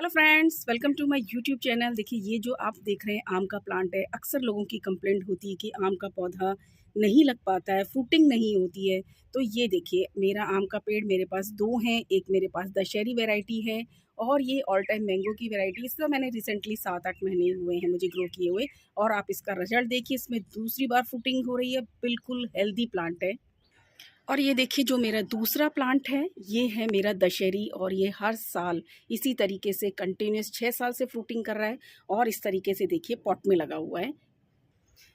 Hello friends, welcome to my YouTube channel. देखिए, ये जो आप देख रहे हैं आम का प्लांट है। अक्सर लोगों की कंप्लेंट होती है कि आम का पौधा नहीं लग पाता है, फ्रूटिंग नहीं होती है। तो ये देखिए, मेरा आम का पेड़ मेरे पास दो हैं। एक मेरे पास दशहरी वैरायटी है और ये ऑल टाइम मैंगो की वैरायटी। इसका मैंने रिसेंटली 7-8 महीने हुए हैं मुझे ग्रो किए हुए। और आप इसका रिजल्ट देखिए, इसमें दूसरी बार फ्रूटिंग हो रही है। बिल्कुल हेल्दी प्लांट है। और ये देखिए, जो मेरा दूसरा प्लांट है ये है मेरा दशहरी, और ये हर साल इसी तरीके से कंटिन्यूस 6 साल से फ्रूटिंग कर रहा है। और इस तरीके से देखिए पॉट में लगा हुआ है।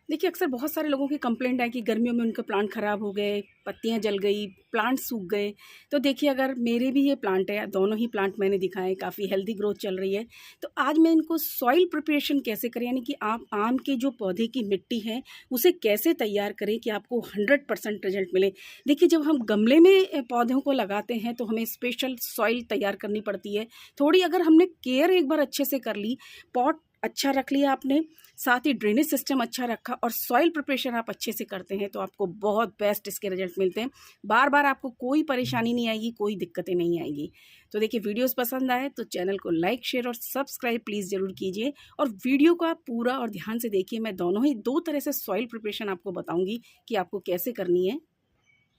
देखिए, अक्सर बहुत सारे लोगों की कंप्लेंट है कि गर्मियों में उनके प्लांट ख़राब हो गए, पत्तियां जल गई, प्लांट सूख गए। तो देखिए, अगर मेरे भी ये प्लांट है, दोनों ही प्लांट मैंने दिखाए, काफ़ी हेल्दी ग्रोथ चल रही है। तो आज मैं इनको सॉइल प्रिपरेशन कैसे करें, यानी कि आप आम के जो पौधे की मिट्टी है उसे कैसे तैयार करें कि आपको 100% रिजल्ट मिले। देखिए, जब हम गमले में पौधों को लगाते हैं तो हमें स्पेशल सॉइल तैयार करनी पड़ती है। थोड़ी अगर हमने केयर एक बार अच्छे से कर ली, पॉट अच्छा रख लिया आपने, साथ ही ड्रेनेज सिस्टम अच्छा रखा और सॉइल प्रिपरेशन आप अच्छे से करते हैं, तो आपको बहुत बेस्ट इसके रिजल्ट मिलते हैं। बार बार आपको कोई परेशानी नहीं आएगी, कोई दिक्कतें नहीं आएंगी। तो देखिए, वीडियोस पसंद आए तो चैनल को लाइक, शेयर और सब्सक्राइब प्लीज़ ज़रूर कीजिए। और वीडियो को आप पूरा और ध्यान से देखिए। मैं दोनों ही दो तरह से सॉइल प्रिपरेशन आपको बताऊँगी कि आपको कैसे करनी है।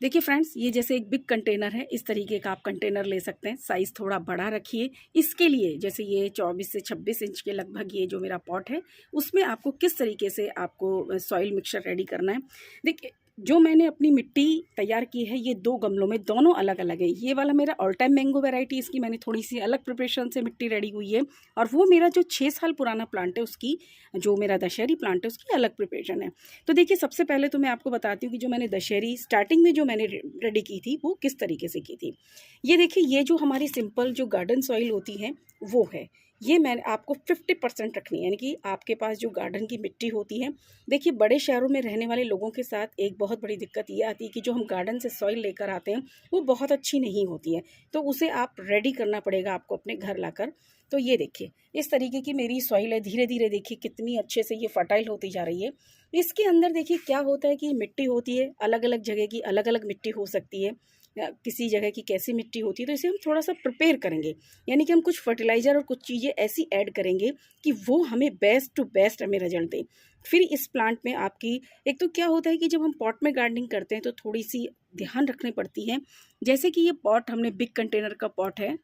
देखिए फ्रेंड्स, ये जैसे एक बिग कंटेनर है, इस तरीके का आप कंटेनर ले सकते हैं। साइज़ थोड़ा बड़ा रखिए। इसके लिए जैसे ये 24 से 26 इंच के लगभग ये जो मेरा पॉट है, उसमें आपको किस तरीके से आपको सॉइल मिक्सचर रेडी करना है। देखिए, जो मैंने अपनी मिट्टी तैयार की है ये 2 गमलों में, दोनों अलग अलग है। ये वाला मेरा ऑल टाइम मैंगो वैरायटी, इसकी मैंने थोड़ी सी अलग प्रिपरेशन से मिट्टी रेडी हुई है। और वो मेरा जो 6 साल पुराना प्लांट है, उसकी जो मेरा दशहरी प्लांट है उसकी अलग प्रिपरेशन है। तो देखिए, सबसे पहले तो मैं आपको बताती हूँ कि जो मैंने दशहरी स्टार्टिंग में जो मैंने रेडी की थी वो किस तरीके से की थी। ये देखिए, ये जो हमारी सिंपल जो गार्डन सॉइल होती है वो है। ये मैंने आपको 50% रखनी है, यानी कि आपके पास जो गार्डन की मिट्टी होती है। देखिए, बड़े शहरों में रहने वाले लोगों के साथ एक बहुत बड़ी दिक्कत ये आती है कि जो हम गार्डन से सॉइल लेकर आते हैं वो बहुत अच्छी नहीं होती है। तो उसे आप रेडी करना पड़ेगा आपको अपने घर लाकर। तो ये देखिए, इस तरीके की मेरी सॉइल है। धीरे धीरे देखिए कितनी अच्छे से ये फर्टाइल होती जा रही है। इसके अंदर देखिए क्या होता है कि मिट्टी होती है, अलग अलग जगह की अलग अलग मिट्टी हो सकती है, किसी जगह की कैसी मिट्टी होती है। तो इसे हम थोड़ा सा प्रिपेयर करेंगे, यानी कि हम कुछ फर्टिलाइज़र और कुछ चीज़ें ऐसी ऐड करेंगे कि वो हमें बेस्ट टू बेस्ट हमें रिजल्ट दें। फिर इस प्लांट में आपकी, एक तो क्या होता है कि जब हम पॉट में गार्डनिंग करते हैं तो थोड़ी सी ध्यान रखनी पड़ती है। जैसे कि ये पॉट हमने बिग कंटेनर का पॉट है।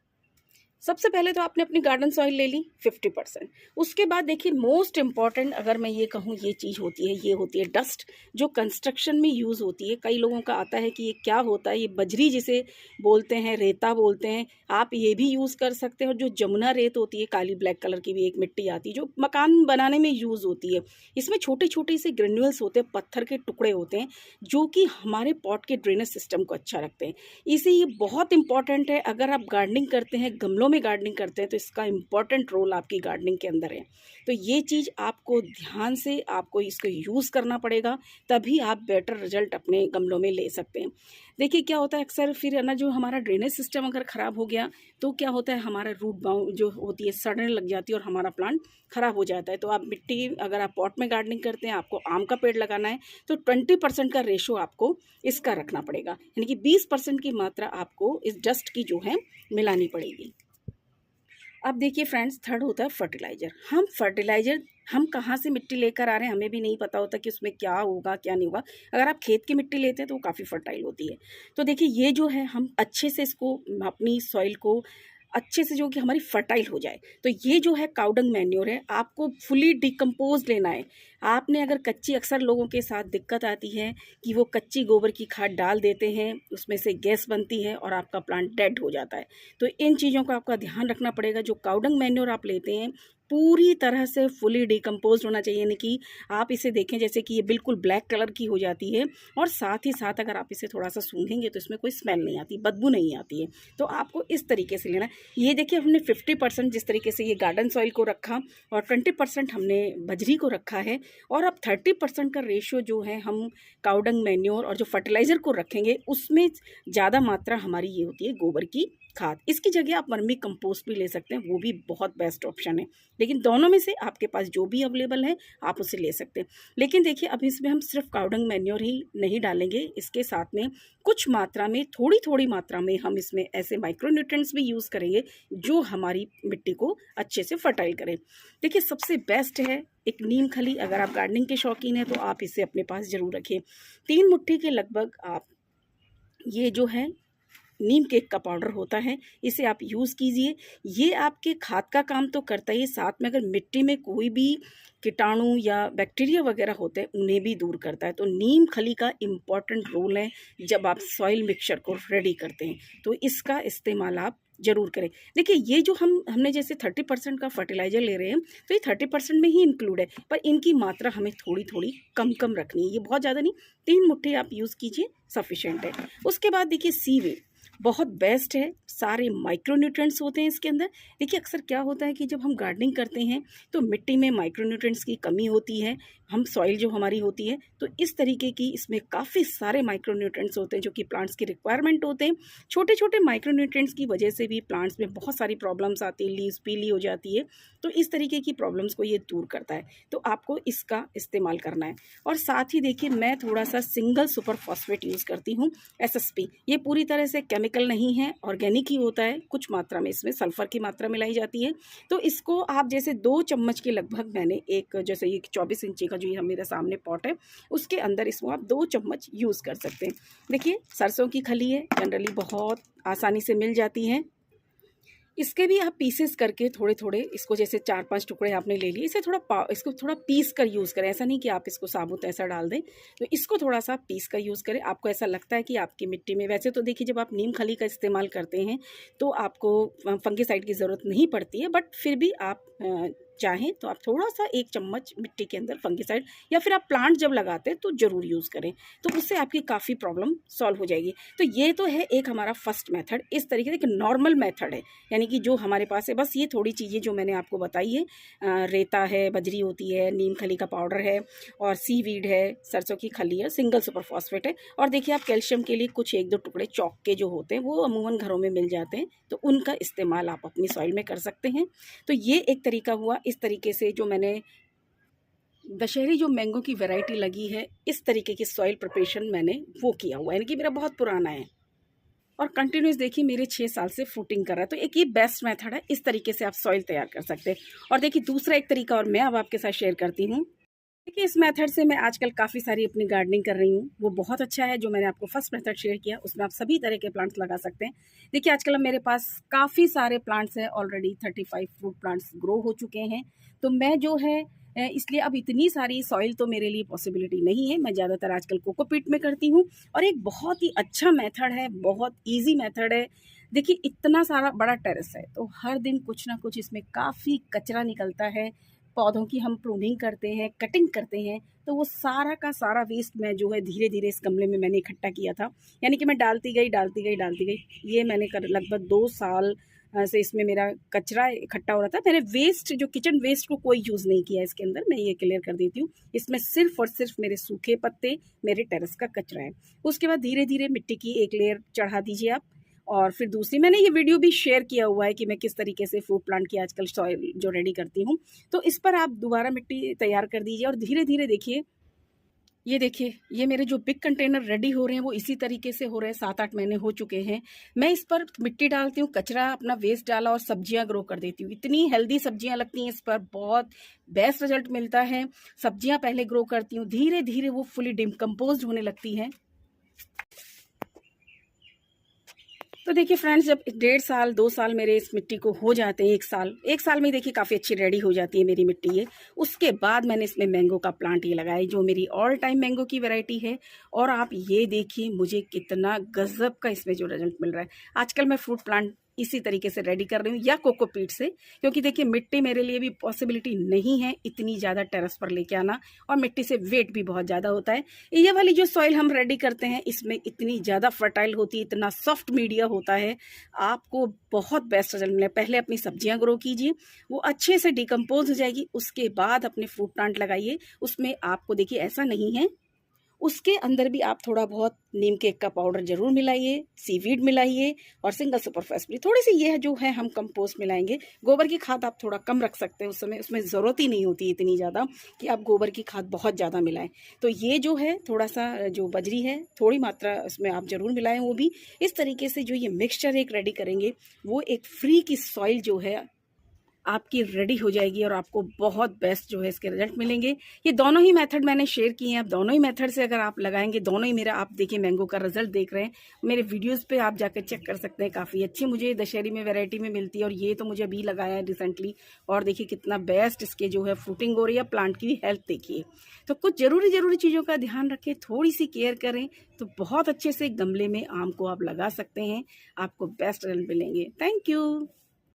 सबसे पहले तो आपने अपनी गार्डन सॉइल ले ली 50%। उसके बाद देखिए, मोस्ट इम्पॉर्टेंट अगर मैं ये कहूँ ये चीज़ होती है, ये होती है डस्ट, जो कंस्ट्रक्शन में यूज़ होती है। कई लोगों का आता है कि ये क्या होता है, ये बजरी जिसे बोलते हैं, रेता बोलते हैं, आप ये भी यूज़ कर सकते हैं। और जो जमुना रेत होती है, काली ब्लैक कलर की भी एक मिट्टी आती है जो मकान बनाने में यूज़ होती है। इसमें छोटे छोटे से ग्रेन्यूल्स होते हैं, पत्थर के टुकड़े होते हैं, जो कि हमारे पॉट के ड्रेनेज सिस्टम को अच्छा रखते हैं। इसे ये बहुत इंपॉर्टेंट है। अगर आप गार्डनिंग करते हैं, गमलों में गार्डनिंग करते हैं, तो इसका इंपॉर्टेंट रोल आपकी गार्डनिंग के अंदर है। तो ये चीज़ आपको ध्यान से आपको इसको यूज़ करना पड़ेगा, तभी आप बेटर रिजल्ट अपने गमलों में ले सकते हैं। देखिए, क्या होता है अक्सर फिर है ना, जो हमारा ड्रेनेज सिस्टम अगर ख़राब हो गया तो क्या होता है, हमारा रूट बाउंड जो होती है सड़ने लग जाती है और हमारा प्लांट ख़राब हो जाता है। तो आप मिट्टी, अगर आप पॉट में गार्डनिंग करते हैं, आपको आम का पेड़ लगाना है, तो 20% का रेशो आपको इसका रखना पड़ेगा, यानी कि 20% की मात्रा आपको इस डस्ट की जो है मिलानी पड़ेगी। अब देखिए फ्रेंड्स, थर्ड होता है फर्टिलाइज़र। फर्टिलाइज़र हम कहाँ से मिट्टी लेकर आ रहे हैं हमें भी नहीं पता होता कि उसमें क्या होगा क्या नहीं होगा। अगर आप खेत की मिट्टी लेते हैं तो वो काफ़ी फर्टाइल होती है। तो देखिए, ये जो है हम अच्छे से इसको, अपनी सॉइल को अच्छे से, जो कि हमारी फर्टाइल हो जाए। तो ये जो है काउडंग मैन्योर है, आपको फुली डिकम्पोज लेना है। आपने अगर कच्ची, अक्सर लोगों के साथ दिक्कत आती है कि वो कच्ची गोबर की खाद डाल देते हैं, उसमें से गैस बनती है और आपका प्लांट डेड हो जाता है। तो इन चीज़ों का आपका ध्यान रखना पड़ेगा। जो काउडंग मैन्योर आप लेते हैं पूरी तरह से फुली डिकम्पोज होना चाहिए, यानी कि आप इसे देखें जैसे कि ये बिल्कुल ब्लैक कलर की हो जाती है। और साथ ही साथ अगर आप इसे थोड़ा सा सूंघेंगे तो इसमें कोई स्मेल नहीं आती, बदबू नहीं आती है। तो आपको इस तरीके से लेना है। ये देखिए, हमने 50% जिस तरीके से ये गार्डन सॉइल को रखा और 20% हमने बजरी को रखा है। और अब 30% का रेशियो जो है हम काउडंग मैन्योर और जो फर्टिलाइज़र को रखेंगे, उसमें ज़्यादा मात्रा हमारी ये होती है गोबर की खाद, इसकी जगह आप वर्मी कंपोस्ट भी ले सकते हैं, वो भी बहुत बेस्ट ऑप्शन है। लेकिन दोनों में से आपके पास जो भी अवेलेबल है आप उसे ले सकते हैं। लेकिन देखिए अब इसमें हम सिर्फ काऊ डंग मैन्योर ही नहीं डालेंगे, इसके साथ में कुछ मात्रा में, थोड़ी थोड़ी मात्रा में हम इसमें ऐसे माइक्रो न्यूट्रिएंट्स भी यूज़ करेंगे जो हमारी मिट्टी को अच्छे से फर्टाइल करें। देखिए सबसे बेस्ट है एक नीम खली। अगर आप गार्डनिंग के शौकीन हैं तो आप इसे अपने पास ज़रूर रखें। 3 मुट्ठी के लगभग आप ये जो है नीम केक का पाउडर होता है, इसे आप यूज़ कीजिए। ये आपके खाद का काम तो करता ही, साथ में अगर मिट्टी में कोई भी कीटाणु या बैक्टीरिया वगैरह होते हैं उन्हें भी दूर करता है। तो नीम खली का इम्पॉर्टेंट रोल है जब आप सॉइल मिक्सचर को रेडी करते हैं, तो इसका इस्तेमाल आप ज़रूर करें। देखिए ये जो हमने जैसे 30% का फर्टिलाइज़र ले रहे हैं तो ये 30% में ही इंक्लूड है, पर इनकी मात्रा हमें थोड़ी थोड़ी कम कम रखनी है, ये बहुत ज़्यादा नहीं, 3 मुट्ठी आप यूज़ कीजिए, सफिशेंट है। उसके बाद देखिए सीवेड बहुत बेस्ट है, सारे माइक्रो न्यूट्रिएंट्स होते हैं इसके अंदर। देखिए अक्सर क्या होता है कि जब हम गार्डनिंग करते हैं तो मिट्टी में माइक्रो न्यूट्रिएंट्स की कमी होती है, हम सॉइल जो हमारी होती है, तो इस तरीके की इसमें काफ़ी सारे माइक्रो न्यूट्रिएंट्स होते हैं जो कि प्लांट्स की रिक्वायरमेंट होते हैं। छोटे छोटे माइक्रो न्यूट्रिएंट्स की वजह से भी प्लांट्स में बहुत सारी प्रॉब्लम्स आती है, लीव्स पीली हो जाती है, तो इस तरीके की प्रॉब्लम्स को ये दूर करता है। तो आपको इसका इस्तेमाल करना है। और साथ ही देखिए मैं थोड़ा सा सिंगल सुपर फॉस्फेट यूज़ करती हूँ, SSP। ये पूरी तरह से केमिकल नहीं है, ऑर्गेनिक ही होता है, कुछ मात्रा में इसमें सल्फर की मात्रा मिलाई जाती है। तो इसको आप जैसे 2 चम्मच के लगभग, मैंने एक जैसे ये 24 इंची का जो ये मेरे सामने पॉट है उसके अंदर इसको आप 2 चम्मच यूज़ कर सकते हैं। देखिए सरसों की खली है, जनरली बहुत आसानी से मिल जाती है, इसके भी आप पीसेस करके थोड़े थोड़े, इसको जैसे 4-5 टुकड़े आपने ले लिए, इसे इसको थोड़ा पीस कर यूज़ करें। ऐसा नहीं कि आप इसको साबुत ऐसा डाल दें, तो इसको थोड़ा सा पीस कर यूज़ करें। आपको ऐसा लगता है कि आपकी मिट्टी में, वैसे तो देखिए जब आप नीम खली का इस्तेमाल करते हैं तो आपको फंगिसाइड की ज़रूरत नहीं पड़ती है, बट फिर भी आप चाहें तो आप थोड़ा सा 1 चम्मच मिट्टी के अंदर फंगिसाइड, या फिर आप प्लांट जब लगाते हैं तो ज़रूर यूज़ करें, तो उससे आपकी काफ़ी प्रॉब्लम सॉल्व हो जाएगी। तो ये तो है एक हमारा फर्स्ट मेथड। इस तरीके से एक नॉर्मल मेथड है, यानी कि जो हमारे पास है, बस ये थोड़ी चीज़ें जो मैंने आपको बताई है, रेता है, बजरी होती है, नीम खली का पाउडर है, और सीवीड है, सरसों की खली है, सिंगल सुपर फॉस्फेट है, और देखिए आप कैल्शियम के लिए कुछ 1-2 टुकड़े चौक के जो होते हैं वो अमूमन घरों में मिल जाते हैं, तो उनका इस्तेमाल आप अपनी सॉइल में कर सकते हैं। तो ये एक तरीका हुआ। इस तरीके से जो मैंने दशहरी जो मैंगो की वैरायटी लगी है, इस तरीके की सॉइल प्रिपरेशन मैंने वो किया हुआ है, यानी कि मेरा बहुत पुराना है और कंटिन्यूस देखिए मेरे 6 साल से फ्रूटिंग कर रहा है। तो एक ये बेस्ट मेथड है, इस तरीके से आप सॉइल तैयार कर सकते हैं। और देखिए दूसरा एक तरीका और मैं अब आपके साथ शेयर करती हूँ। देखिए इस मेथड से मैं आजकल काफ़ी सारी अपनी गार्डनिंग कर रही हूँ, वो बहुत अच्छा है। जो मैंने आपको फर्स्ट मेथड शेयर किया उसमें आप सभी तरह के प्लांट्स लगा सकते हैं। देखिए आजकल अब मेरे पास काफ़ी सारे प्लांट्स हैं, ऑलरेडी 35 फ्रूट प्लांट्स ग्रो हो चुके हैं। तो मैं जो है इसलिए अब इतनी सारी सॉइल तो मेरे लिए पॉसिबिलिटी नहीं है। मैं ज़्यादातर आजकल कोकोपीट में करती हूँ, और एक बहुत ही अच्छा मेथड है, बहुत ईजी मेथड है। देखिए इतना सारा बड़ा टेरेस है तो हर दिन कुछ ना कुछ इसमें काफ़ी कचरा निकलता है। पौधों की हम प्रूनिंग करते हैं, कटिंग करते हैं, तो वो सारा का सारा वेस्ट मैं जो है धीरे धीरे इस गमले में मैंने इकट्ठा किया था, यानी कि मैं डालती गई। ये मैंने लगभग 2 साल से इसमें मेरा कचरा इकट्ठा हो रहा था। मैंने वेस्ट, जो किचन वेस्ट को कोई यूज़ नहीं किया इसके अंदर, मैं ये क्लियर कर देती हूँ। इसमें सिर्फ और सिर्फ मेरे सूखे पत्ते, मेरे टेरेस का कचरा है। उसके बाद धीरे धीरे मिट्टी की एक लेयर चढ़ा दीजिए आप, और फिर दूसरी, मैंने ये वीडियो भी शेयर किया हुआ है कि मैं किस तरीके से फ्रूट प्लांट की आजकल सॉइल जो रेडी करती हूँ। तो इस पर आप दोबारा मिट्टी तैयार कर दीजिए, और धीरे धीरे देखिए, ये देखिए ये मेरे जो बिग कंटेनर रेडी हो रहे हैं वो इसी तरीके से हो रहे हैं। 7-8 महीने हो चुके हैं। मैं इस पर मिट्टी डालती हूँ, कचरा अपना वेस्ट डाला, और सब्जियां ग्रो कर देती हूँ। इतनी हेल्दी सब्जियां लगती हैं इस पर, बहुत बेस्ट रिजल्ट मिलता है। सब्जियां पहले ग्रो करती हूँ, धीरे धीरे वो फुली डिकम्पोज होने लगती हैं। तो देखिए फ्रेंड्स, जब 1.5 साल 2 साल मेरे इस मिट्टी को हो जाते हैं, 1 साल में देखिए काफ़ी अच्छी रेडी हो जाती है मेरी मिट्टी ये। उसके बाद मैंने इसमें मैंगो का प्लांट ये लगाया, जो मेरी ऑल टाइम मैंगो की वैरायटी है। और आप ये देखिए मुझे कितना गजब का इसमें जो रिजल्ट मिल रहा है। आजकल मैं फ्रूट प्लांट इसी तरीके से रेडी कर रही हूँ, या कोकोपीट से, क्योंकि देखिए मिट्टी मेरे लिए भी पॉसिबिलिटी नहीं है इतनी ज़्यादा टेरेस पर लेके आना, और मिट्टी से वेट भी बहुत ज़्यादा होता है। ये वाली जो सॉइल हम रेडी करते हैं इसमें इतनी ज़्यादा फर्टाइल होती है, इतना सॉफ्ट मीडिया होता है, आपको बहुत बेस्ट रिजल्ट मिले। पहले अपनी सब्जियां ग्रो कीजिए, वो अच्छे से डिकम्पोज हो जाएगी, उसके बाद अपने फ्रूट प्लांट लगाइए। उसमें आपको देखिए ऐसा नहीं है, उसके अंदर भी आप थोड़ा बहुत नीम केक का पाउडर ज़रूर मिलाइए, सीवीड मिलाइए और सिंगल सुपर फास्फेट थोड़ी सी ये है जो है हम कंपोस्ट मिलाएंगे। गोबर की खाद आप थोड़ा कम रख सकते हैं, उस समय उसमें ज़रूरत ही नहीं होती इतनी ज़्यादा कि आप गोबर की खाद बहुत ज़्यादा मिलाएं। तो ये जो है थोड़ा सा जो बजरी है थोड़ी मात्रा उसमें आप ज़रूर मिलाएं। वो भी इस तरीके से जो ये मिक्सचर एक रेडी करेंगे वो एक फ्री की सॉइल जो है आपकी रेडी हो जाएगी और आपको बहुत बेस्ट जो है इसके रिजल्ट मिलेंगे। ये दोनों ही मेथड मैंने शेयर किए हैं। आप दोनों ही मेथड से अगर आप लगाएंगे, दोनों ही मेरा आप देखिए मैंगो का रिजल्ट देख रहे हैं, मेरे वीडियोस पे आप जाकर चेक कर सकते हैं। काफ़ी अच्छी मुझे दशहरी में वैरायटी में मिलती है और ये तो मुझे अभी लगाया है रिसेंटली और देखिए कितना बेस्ट इसके जो है फ्रूटिंग हो रही है। प्लांट की भी हेल्थ देखिए। तो कुछ ज़रूरी चीज़ों का ध्यान रखें, थोड़ी सी केयर करें तो बहुत अच्छे से एक गमले में आम को आप लगा सकते हैं, आपको बेस्ट रिजल्ट मिलेंगे। Thank you.